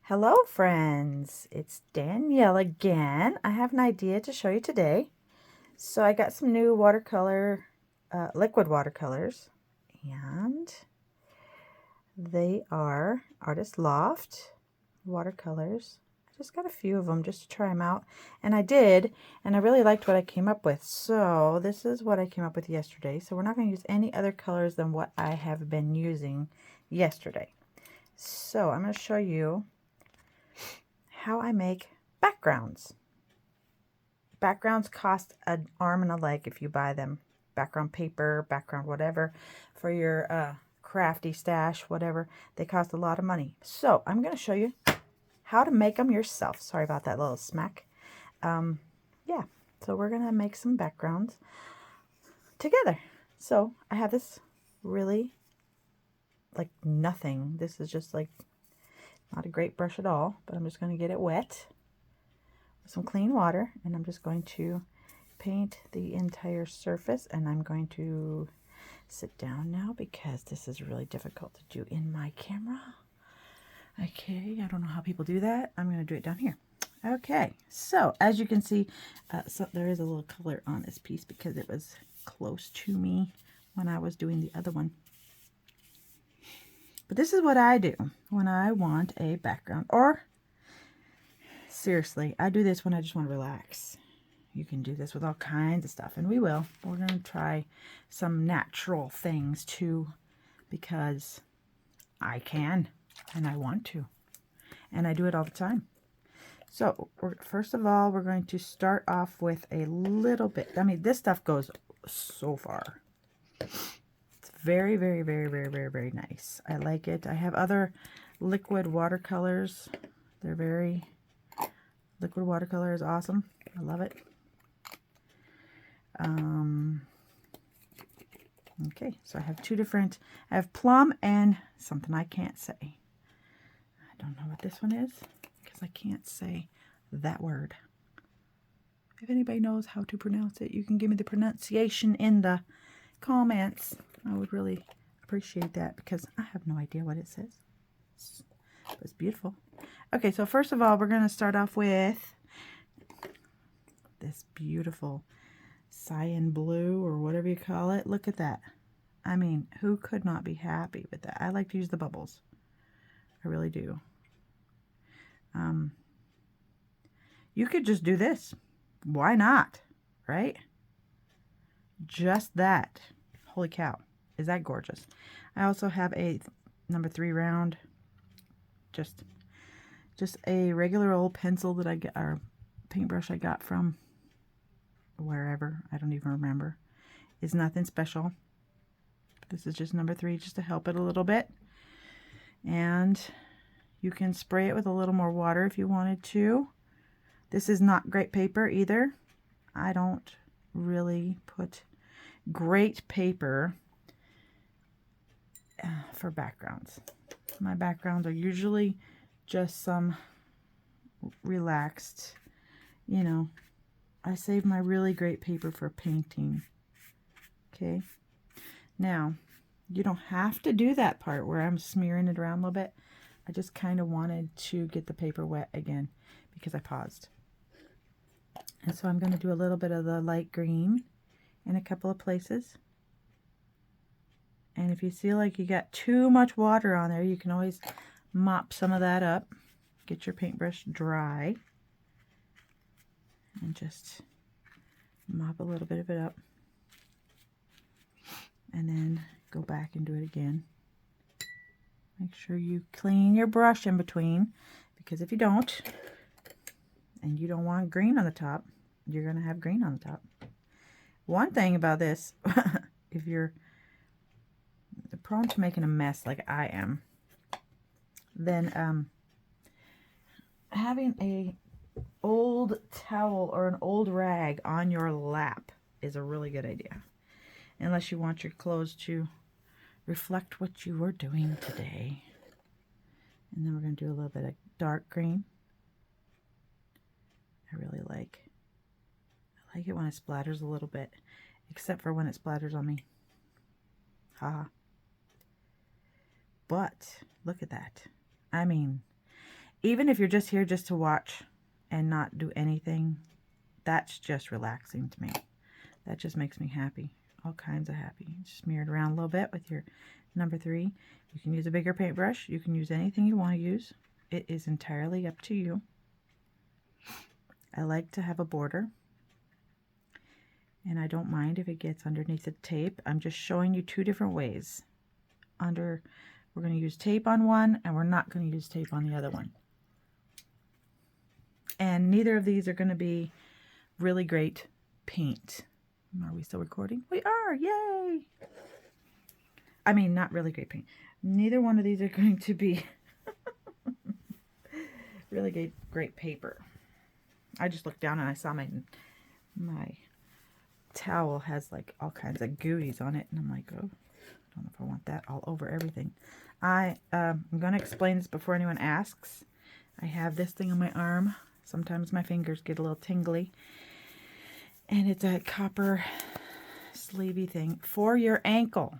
Hello friends, it's Danielle again. I have an idea to show you today. So I got some new watercolor, liquid watercolors, and they are Artist Loft watercolors. I just got a few of them just to try them out, and I did, and I really liked what I came up with. So this is what I came up with yesterday. So we're not going to use any other colors than what I have been using yesterday. So I'm going to show you how I make backgrounds. Backgrounds cost an arm and a leg if you buy them. Background paper, background whatever, for your crafty stash, whatever. They cost a lot of money. So I'm going to show you how to make them yourself. Sorry about that little smack. Yeah, so we're going to make some backgrounds together. So I have this really like nothing. This is just like not a great brush at all, but I'm just going to get it wet with some clean water, and I'm just going to paint the entire surface, and I'm going to sit down now because this is really difficult to do in my camera. Okay, I don't know how people do that. I'm going to do it down here. Okay, so as you can see, so there is a little color on this piece because it was close to me when I was doing the other one. But this is what I do when I want a background, or seriously, I do this when I just want to relax. You can do this with all kinds of stuff, and we will. We're going to try some natural things too, because I can, and I want to, and I do it all the time. So first of all, we're going to start off with a little bit. I mean, this stuff goes so far. Very, very, very, very, very, very nice. I like it. I have other liquid watercolors. They're very... Liquid watercolor is awesome. I love it. Okay, so I have two different... I have plum and something I can't say. I don't know what this one is because I can't say that word. If anybody knows how to pronounce it, you can give me the pronunciation in the comments. I would really appreciate that because I have no idea what it says. It's beautiful. Okay, so first of all, we're going to start off with this beautiful cyan blue, or whatever you call it. Look at that. I mean, who could not be happy with that? I like to use the bubbles. I really do. You could just do this. Why not? Right? Just that. Holy cow. Is that gorgeous? I also have a number 3 round, just a regular old pencil that I got, or paintbrush I got from wherever, I don't even remember. It's nothing special. This is just number 3, just to help it a little bit. And you can spray it with a little more water if you wanted to. This is not great paper either. I don't really put great paper for backgrounds. My backgrounds are usually just some relaxed, you know, I save my really great paper for painting. Okay, now you don't have to do that part where I'm smearing it around a little bit. I just kind of wanted to get the paper wet again because I paused. And so I'm going to do a little bit of the light green in a couple of places. And if you feel like you got too much water on there, you can always mop some of that up. Get your paintbrush dry. And just mop a little bit of it up. And then go back and do it again. Make sure you clean your brush in between, because if you don't, and you don't want green on the top, you're going to have green on the top. One thing about this, if you're prone to making a mess like I am, then having a old towel or an old rag on your lap is a really good idea, unless you want your clothes to reflect what you were doing today. And then we're going to do a little bit of dark green. I really like it when it splatters a little bit, except for when it splatters on me. Haha. But look at that. I mean, Even if you're just here just to watch and not do anything, that's just relaxing to me. That just makes me happy. All kinds of happy. Smear it around a little bit with your number 3. You can use a bigger paintbrush. You can use anything you want to use. It is entirely up to you. I like to have a border, and I don't mind if it gets underneath the tape. I'm just showing you 2 different ways. We're going to use tape on one, and we're not going to use tape on the other one. And neither of these are going to be really great paint. Are we still recording? We are! Yay! I mean, not really great paint. Neither one of these are going to be really great paper. I just looked down and I saw my towel has like all kinds of gooeys on it, and I'm like, oh, I don't know if I want that all over everything. I'm going to explain this before anyone asks. I have this thing on my arm. Sometimes my fingers get a little tingly, and it's a copper sleevey thing for your ankle.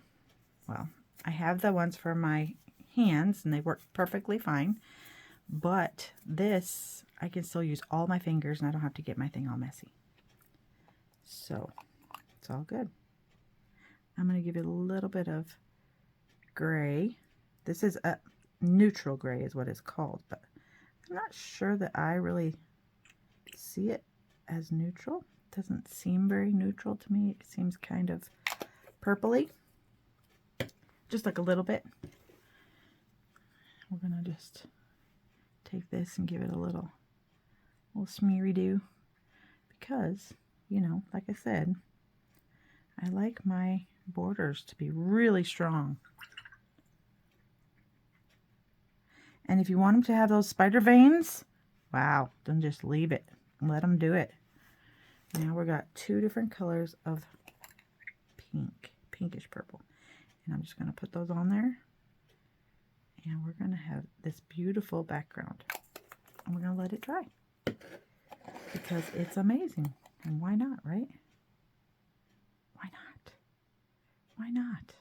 Well, I have the ones for my hands, and they work perfectly fine. But this, I can still use all my fingers, and I don't have to get my thing all messy. So, it's all good. I'm going to give it a little bit of gray. This is a neutral gray is what it's called, but I'm not sure that I really see it as neutral. It doesn't seem very neutral to me. It seems kind of purpley. Just like a little bit. We're going to just take this and give it a little smeary do, because, you know, like I said, I like my borders to be really strong. And if you want them to have those spider veins, wow, then just leave it. Let them do it. Now we've got 2 different colors of pink, pinkish purple. And I'm just going to put those on there. And we're going to have this beautiful background. And we're going to let it dry. Because it's amazing. And why not, right? Why not? Why not?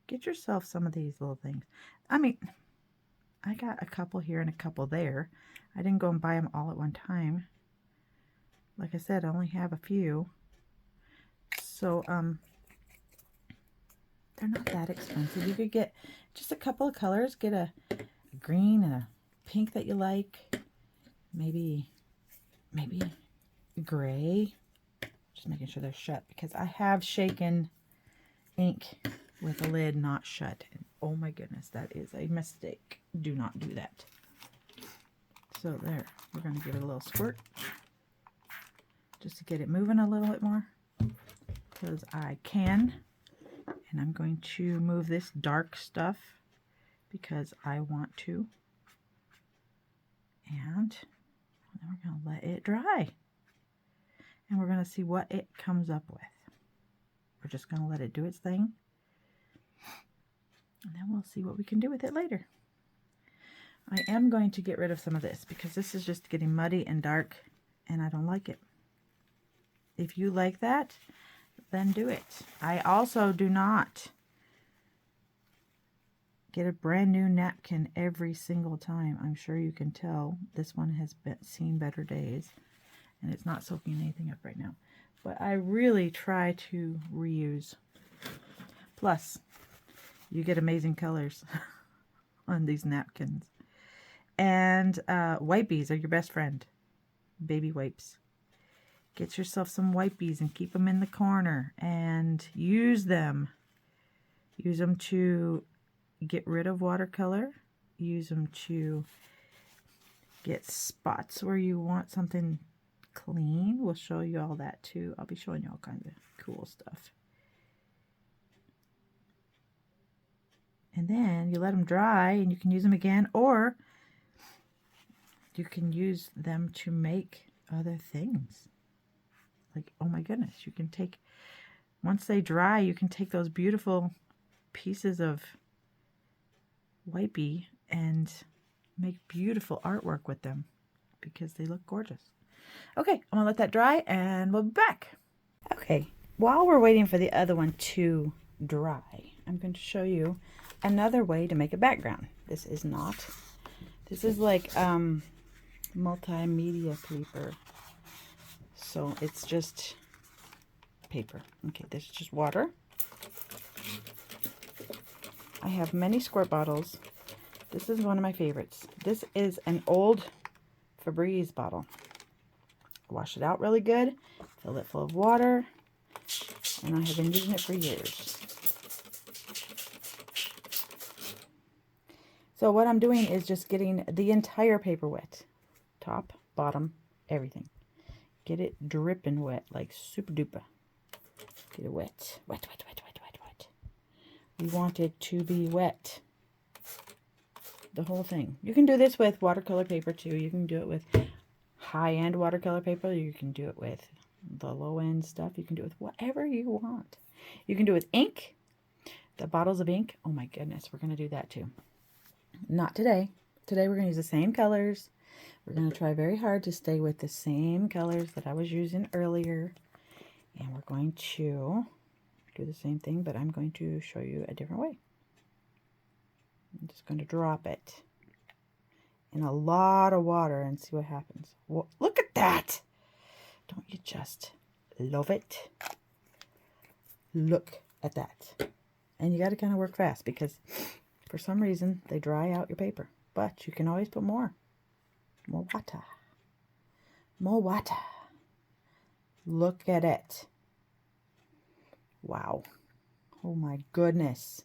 Get yourself some of these little things. I mean, I got a couple here and a couple there. I didn't go and buy them all at one time. Like I said, I only have a few. So, they're not that expensive. You could get just a couple of colors. Get a green and a pink that you like. Maybe gray. Just making sure they're shut, because I have shaken ink with the lid not shut. And oh my goodness, that is a mistake. Do not do that. So there, we're going to give it a little squirt just to get it moving a little bit more, because I can. And I'm going to move this dark stuff because I want to. And then we're going to let it dry. And we're going to see what it comes up with. We're just going to let it do its thing. And then we'll see what we can do with it later. I am going to get rid of some of this because this is just getting muddy and dark, and I don't like it. If you like that, then do it. I also do not get a brand new napkin every single time. I'm sure you can tell this one has seen better days, and it's not soaking anything up right now. But I really try to reuse. Plus, you get amazing colors on these napkins. And wipies are your best friend. Baby wipes. Get yourself some wipies and keep them in the corner and use them. Use them to get rid of watercolor. Use them to get spots where you want something clean. We'll show you all that too. I'll be showing you all kinds of cool stuff. And then you let them dry and you can use them again, or you can use them to make other things. Like, oh my goodness, you can take, once they dry, you can take those beautiful pieces of wipey and make beautiful artwork with them because they look gorgeous. Okay, I'm gonna let that dry and we'll be back. Okay, while we're waiting for the other one to dry, I'm going to show you another way to make a background. This is This is like multimedia paper. So it's just paper. Okay, this is just water. I have many squirt bottles. This is one of my favorites. This is an old Febreze bottle. Wash it out really good, fill it full of water, and I have been using it for years. So what I'm doing is just getting the entire paper wet. Top, bottom, everything. Get it dripping wet, like super duper. Get it wet. Wet, wet, wet, wet, wet, wet. We want it to be wet. The whole thing. You can do this with watercolor paper too. You can do it with high-end watercolor paper. You can do it with the low-end stuff. You can do it with whatever you want. You can do it with ink. The bottles of ink. Oh my goodness, we're going to do that too. Not today. Today we're going to use the same colors. We're going to try very hard to stay with the same colors that I was using earlier. And we're going to do the same thing, but I'm going to show you a different way. I'm just going to drop it in a lot of water and see what happens. Well, look at that! Don't you just love it? Look at that. And you got to kind of work fast because for some reason they dry out your paper. But you can always put more. More water. More water. Look at it. Wow. Oh my goodness.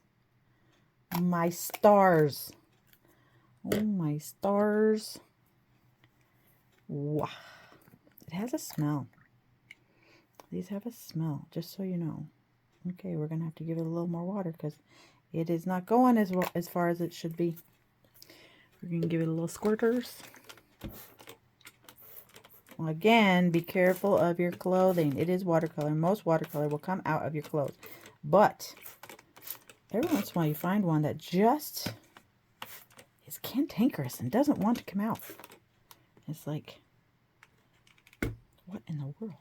My stars. Oh my stars. Wow. It has a smell. These have a smell, just so you know. Okay, we're going to have to give it a little more water because it is not going as far as it should be. We're going to give it a little squirters. Well, again, be careful of your clothing. It is watercolor. Most watercolor will come out of your clothes. But every once in a while you find one that just is cantankerous and doesn't want to come out. It's like, what in the world?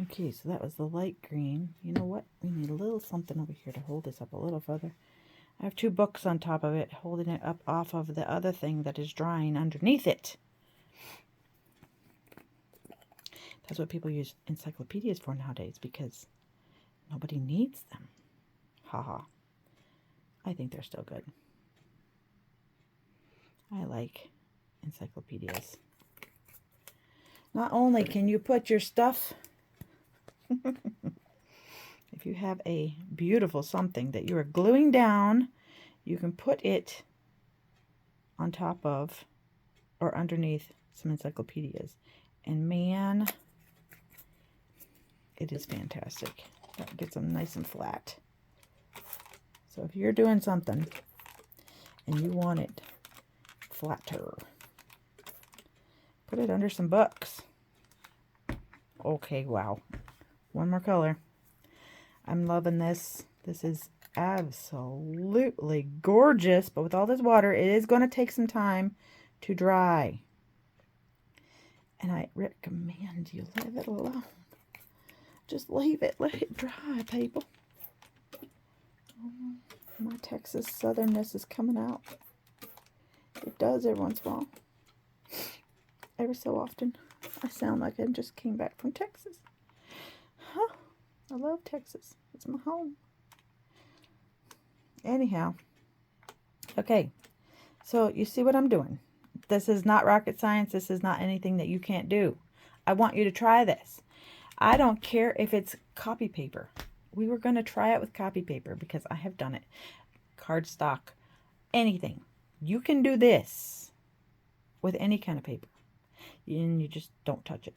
Okay, so that was the light green. You know what? We need a little something over here to hold this up a little further. I have two books on top of it, holding it up off of the other thing that is drying underneath it. That's what people use encyclopedias for nowadays because nobody needs them. Haha. I think they're still good. I like encyclopedias. Not only can you put your stuff, if you have a beautiful something that you are gluing down, you can put it on top of or underneath some encyclopedias. And man, it is fantastic. That gets them nice and flat. So if you're doing something and you want it flatter, put it under some books. Okay, wow. One more color. I'm loving this. This is absolutely gorgeous, but with all this water, it is going to take some time to dry. And I recommend you leave it alone. Just leave it. Let it dry, people. Oh, my Texas southernness is coming out. It does every once in a while. Every so often. I sound like I just came back from Texas. Huh. I love Texas. It's my home. Anyhow. Okay. So you see what I'm doing. This is not rocket science. This is not anything that you can't do. I want you to try this. I don't care if it's copy paper. We were going to try it with copy paper because I have done it. Cardstock. Anything. You can do this with any kind of paper. And you just don't touch it.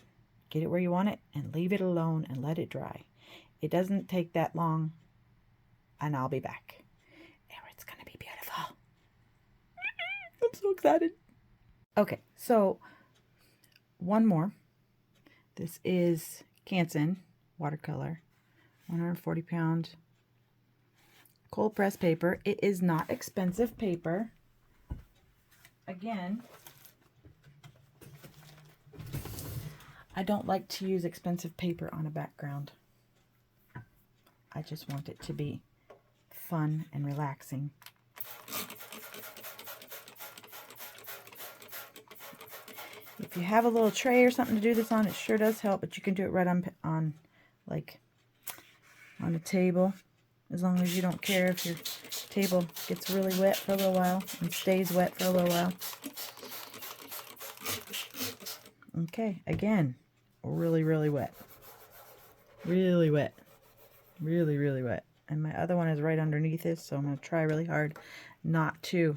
Get it where you want it and leave it alone and let it dry. It doesn't take that long and I'll be back. And it's going to be beautiful. I'm so excited. Okay, so one more. This is Canson watercolor, 140 pound cold press paper. It is not expensive paper. Again, I don't like to use expensive paper on a background. I just want it to be fun and relaxing. If you have a little tray or something to do this on, it sure does help, but you can do it right on like on a table, as long as you don't care if your table gets really wet for a little while and stays wet for a little while. Okay, again, really, really wet. Really wet. Really, really wet. And my other one is right underneath this, so I'm going to try really hard not to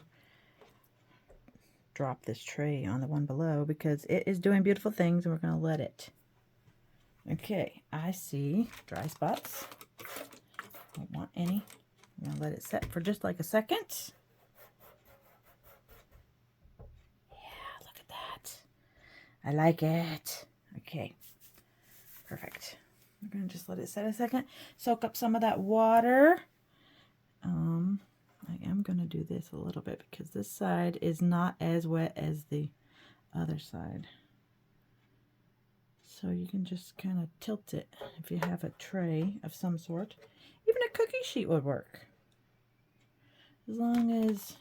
drop this tray on the one below, because it is doing beautiful things, and we're going to let it. Okay, I see dry spots. Don't want any. I'm going to let it set for just like a second. Yeah, look at that. I like it. Okay, perfect. I'm going to just let it set a second. Soak up some of that water. I am going to do this a little bit because this side is not as wet as the other side. So you can just kind of tilt it if you have a tray of some sort. Even a cookie sheet would work. As long as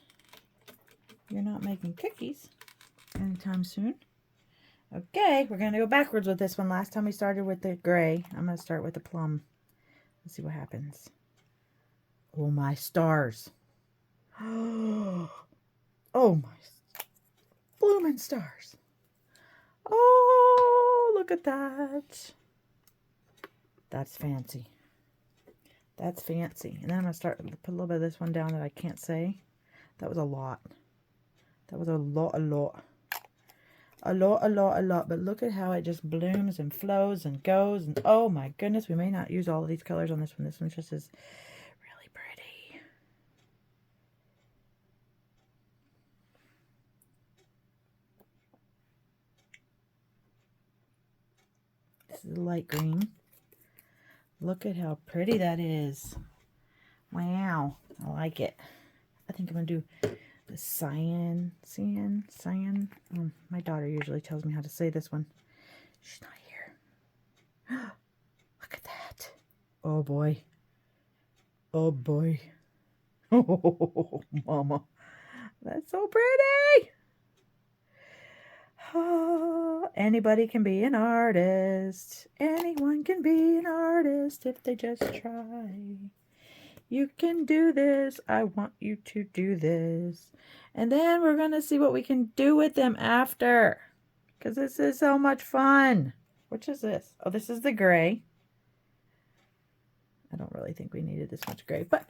you're not making cookies anytime soon. Okay, we're going to go backwards with this one. Last time we started with the gray. I'm going to start with the plum. Let's see what happens. Oh my stars. Oh my blooming stars. Oh, look at that. That's fancy. That's fancy. And then I'm going to start put a little bit of this one down that I can't say. That was a lot. That was a lot. A lot. But look at how it just blooms and flows and goes. And oh my goodness, we may not use all of these colors on this one. This one just is really pretty. This is a light green. Look at how pretty that is. Wow, I like it. I think I'm going to do the cyan. My daughter usually tells me how to say this one. She's not here. Look at that. Oh boy. Oh boy. Oh, mama. That's so pretty. Oh, anybody can be an artist. Anyone can be an artist if they just try. You can do this. I want you to do this. And then we're going to see what we can do with them after. Because this is so much fun. Which is this? Oh, this is the gray. I don't really think we needed this much gray, but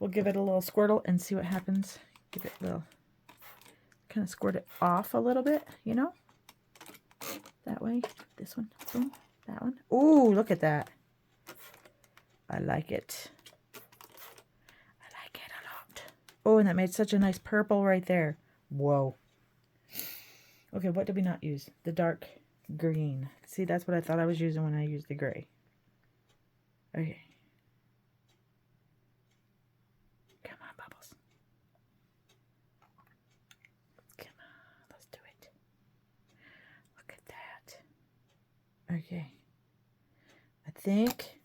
we'll give it a little squirtle and see what happens. Give it a little, kind of squirt it off a little bit, you know? That way. This one. Boom. That one. Ooh, look at that. I like it. Oh, and that made such a nice purple right there. Whoa. Okay, what did we not use? The dark green. See, that's what I thought I was using when I used the gray. Okay. Come on, Bubbles. Come on, let's do it. Look at that. Okay. I think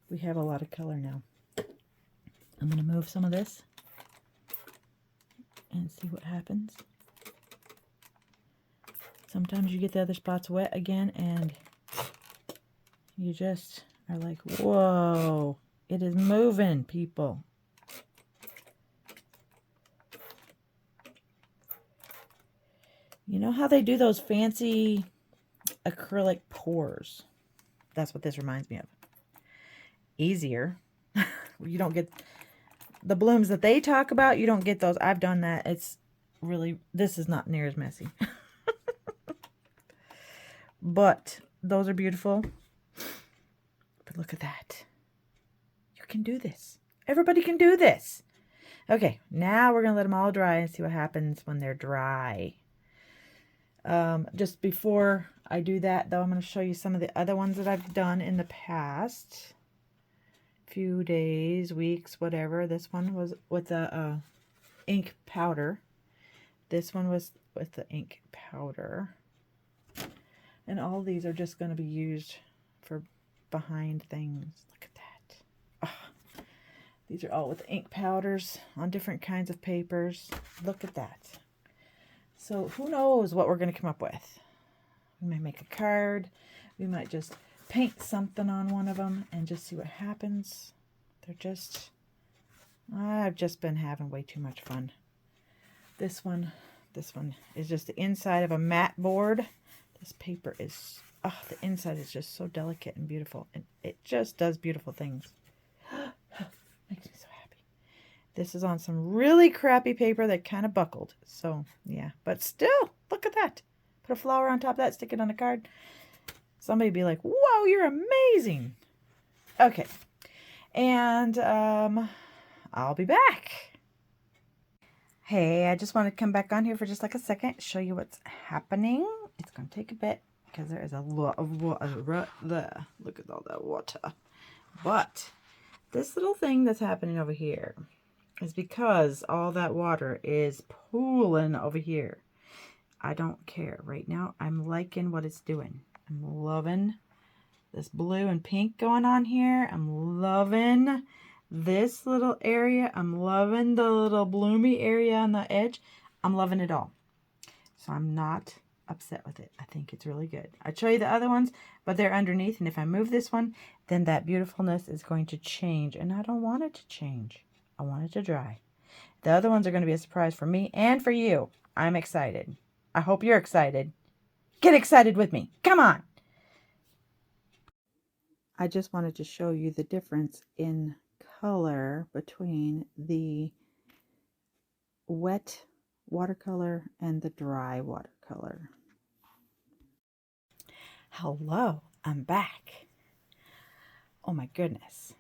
we have a lot of color now. I'm going to move some of this and see what happens. Sometimes you get the other spots wet again and you just are like, whoa, it is moving, people. You know how they do those fancy acrylic pours? That's what this reminds me of. Easier. You don't get the blooms that they talk about. You don't get those. I've done that. It's really, this is not near as messy. But those are beautiful. But look at that. You can do this. Everybody can do this. Okay, now we're going to let them all dry and see what happens when they're dry. Just before I do that, though, I'm going to show you some of the other ones that I've done in the past few days, weeks, whatever. This one was with the ink powder. This one was with the ink powder. And all these are just going to be used for behind things. Look at that. Oh, these are all with ink powders on different kinds of papers. Look at that. So who knows what we're going to come up with. We might make a card. We might just paint something on one of them and just see what happens. I've just been having way too much fun. This one is just the inside of a matte board. This paper is, oh, the inside is just so delicate and beautiful. And it just does beautiful things. Makes me so happy. This is on some really crappy paper that kind of buckled. So, yeah. But still, look at that. Put a flower on top of that, stick it on a card. Somebody be like, whoa, you're amazing. Okay. And I'll be back. Hey, I just want to come back on here for just like a second, show you what's happening. It's going to take a bit because there is a lot of water there. Look at all that water. But this little thing that's happening over here is because all that water is pooling over here. I don't care. Right now, I'm liking what it's doing. I'm loving this blue and pink going on here. I'm loving this little area. I'm loving the little bloomy area on the edge. I'm loving it all. So I'm not upset with it. I think it's really good. I'll show you the other ones, but they're underneath. And if I move this one, then that beautifulness is going to change. And I don't want it to change. I want it to dry. The other ones are going to be a surprise for me and for you. I'm excited. I hope you're excited. Get excited with me. Come on. I just wanted to show you the difference in color between the wet watercolor and the dry watercolor. Hello, I'm back. Oh my goodness.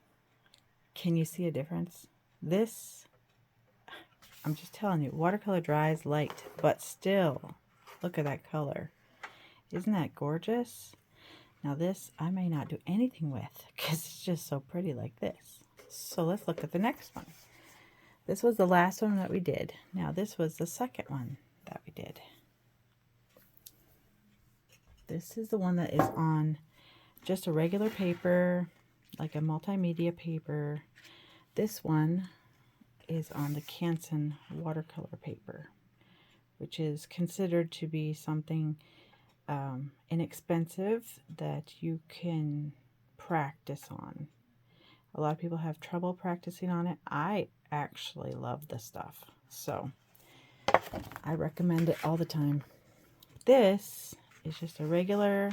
Can you see a difference? This, I'm just telling you, watercolor dries light, but still, look at that color. Isn't that gorgeous? Now this, I may not do anything with because it's just so pretty like this. So let's look at the next one. This was the last one that we did. Now this was the second one that we did. This is the one that is on just a regular paper, like a multimedia paper. This one is on the Canson watercolor paper, which is considered to be something inexpensive that you can practice on. A lot of people have trouble practicing on it. I actually love this stuff, so I recommend it all the time. This is just a regular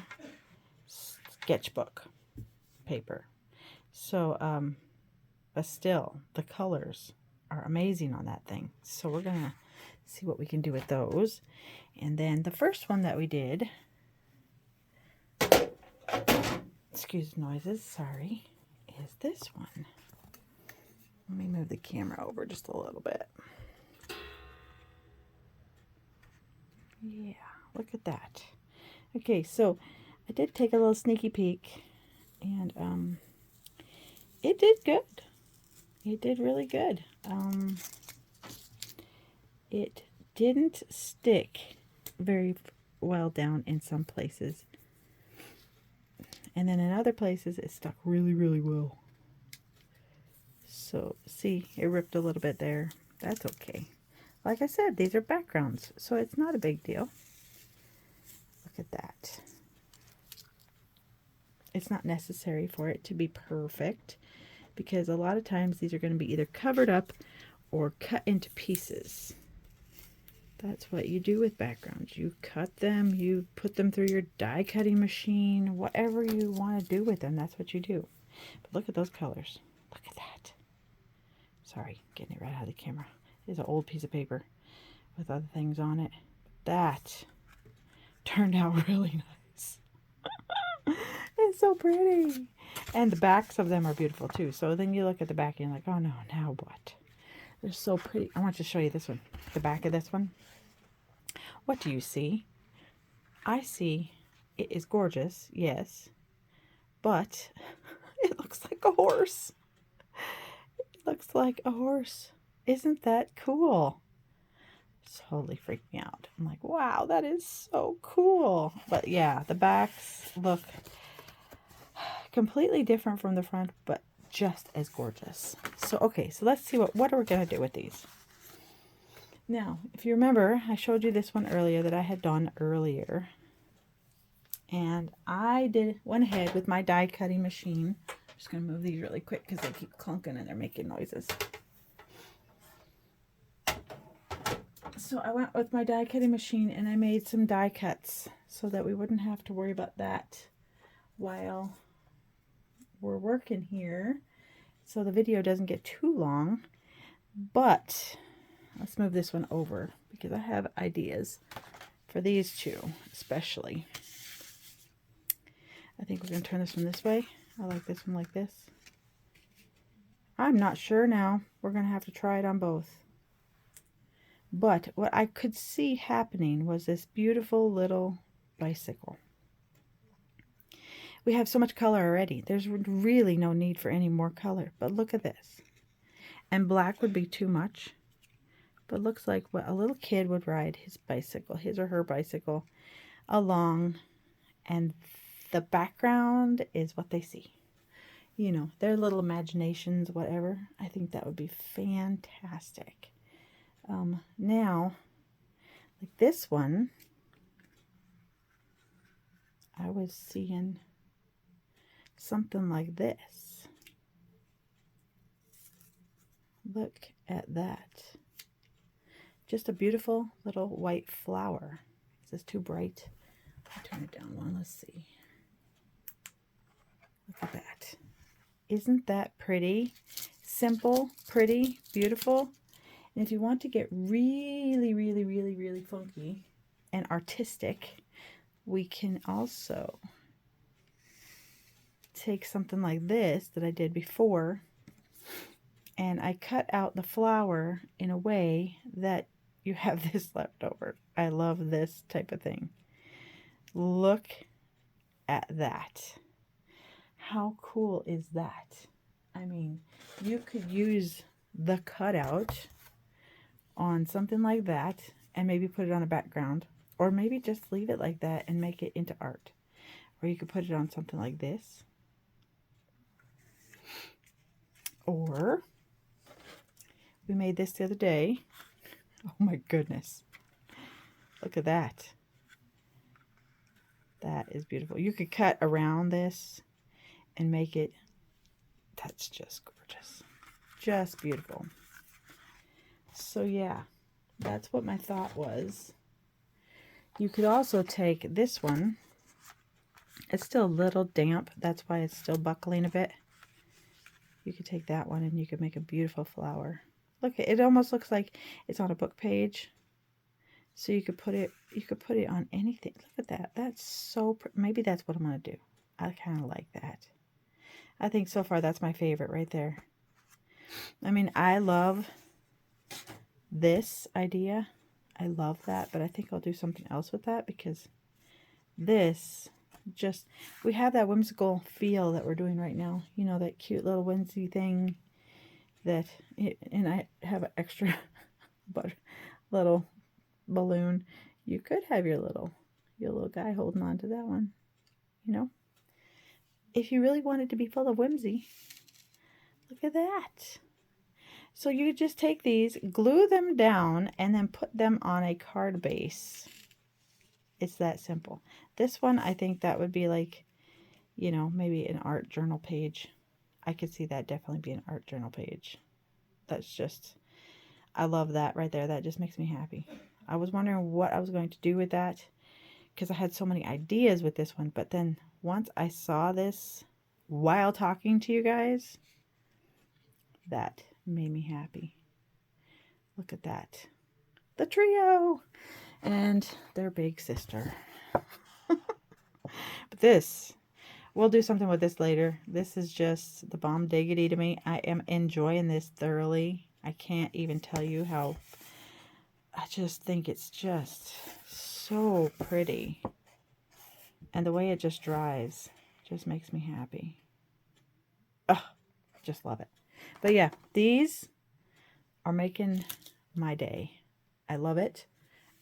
sketchbook paper. So, but still, the colors are amazing on that thing. So we're gonna see what we can do with those. And then the first one that we did, excuse noises, sorry, is this one. Let me move the camera over just a little bit. Yeah, look at that. Okay, so I did take a little sneaky peek, and it did good. It did really good. It didn't stick very well down in some places. And then in other places, it stuck really, really well. So, see, it ripped a little bit there. That's okay. Like I said, these are backgrounds, so it's not a big deal. Look at that. It's not necessary for it to be perfect, because a lot of times these are going to be either covered up or cut into pieces. That's what you do with backgrounds. You cut them, you put them through your die cutting machine, whatever you want to do with them, that's what you do. But look at those colors. Look at that. Sorry, getting it right out of the camera. It's an old piece of paper with other things on it. That turned out really nice. It's so pretty. And the backs of them are beautiful too. So then you look at the back and you're like, oh no, now what? They're so pretty. I want to show you this one. The back of this one. What do you see? I see it is gorgeous, yes. But it looks like a horse. It looks like a horse. Isn't that cool? Totally freaked me out. I'm like, wow, that is so cool. But yeah, the backs look completely different from the front, but just as gorgeous. So, okay, so let's see what are we going to do with these? Now, if you remember, I showed you this one earlier that I had done earlier. And I went ahead with my die cutting machine. I'm just going to move these really quick because they keep clunking and they're making noises. So I went with my die cutting machine and I made some die cuts so that we wouldn't have to worry about that while we're working here. So the video doesn't get too long. But let's move this one over because I have ideas for these two especially. I think we're going to turn this one this way. I like this one like this. I'm not sure now. We're going to have to try it on both. But what I could see happening was this beautiful little bicycle. We have so much color already. There's really no need for any more color. But look at this. And black would be too much. But looks like what a little kid would ride his bicycle, his or her bicycle, along. And the background is what they see. You know, their little imaginations, whatever. I think that would be fantastic. Now, like this one, I was seeing something like this. Look at that. Just a beautiful little white flower. Is this too bright? I'll turn it down one. Let's see. Look at that. Isn't that pretty? Simple, pretty, beautiful. And if you want to get really, really, really, really funky and artistic, we can also take something like this that I did before, and I cut out the flower in a way that you have this left over. I love this type of thing. Look at that. How cool is that? I mean, you could use the cutout on something like that and maybe put it on a background, or maybe just leave it like that and make it into art. Or you could put it on something like this. Or we made this the other day. Oh my goodness. Look at that. That is beautiful. You could cut around this and make it, that's just gorgeous. Just beautiful. So yeah, that's what my thought was. You could also take this one. It's still a little damp. That's why it's still buckling a bit. You could take that one and you could make a beautiful flower. Look, it almost looks like it's on a book page. So you could put it on anything. Look at that. That's so, maybe that's what I'm going to do. I kind of like that. I think so far that's my favorite right there. I mean, I love this idea. I love that, but I think I'll do something else with that because this just, we have that whimsical feel that we're doing right now. You know, that cute little whimsy thing that, and I have an extra but little balloon. You could have your little guy holding on to that one, you know, if you really wanted to be full of whimsy. Look at that. So you just take these, glue them down, and then put them on a card base. It's that simple. This one, I think that would be like, you know, maybe an art journal page. I could see that definitely be an art journal page. That's just, I love that right there. That just makes me happy. I was wondering what I was going to do with that because I had so many ideas with this one. But then once I saw this while talking to you guys, that made me happy. Look at that. The trio and their big sister. But this, we'll do something with this later. This is just the bomb diggity to me. I am enjoying this thoroughly. I can't even tell you how, I just think it's just so pretty. And the way it just dries just makes me happy. Oh, just love it. But yeah, these are making my day. I love it.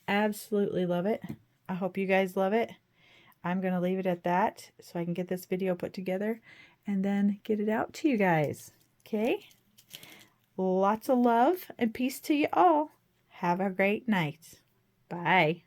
Absolutely love it. I hope you guys love it. I'm going to leave it at that so I can get this video put together and then get it out to you guys. Okay? Lots of love and peace to you all. Have a great night. Bye.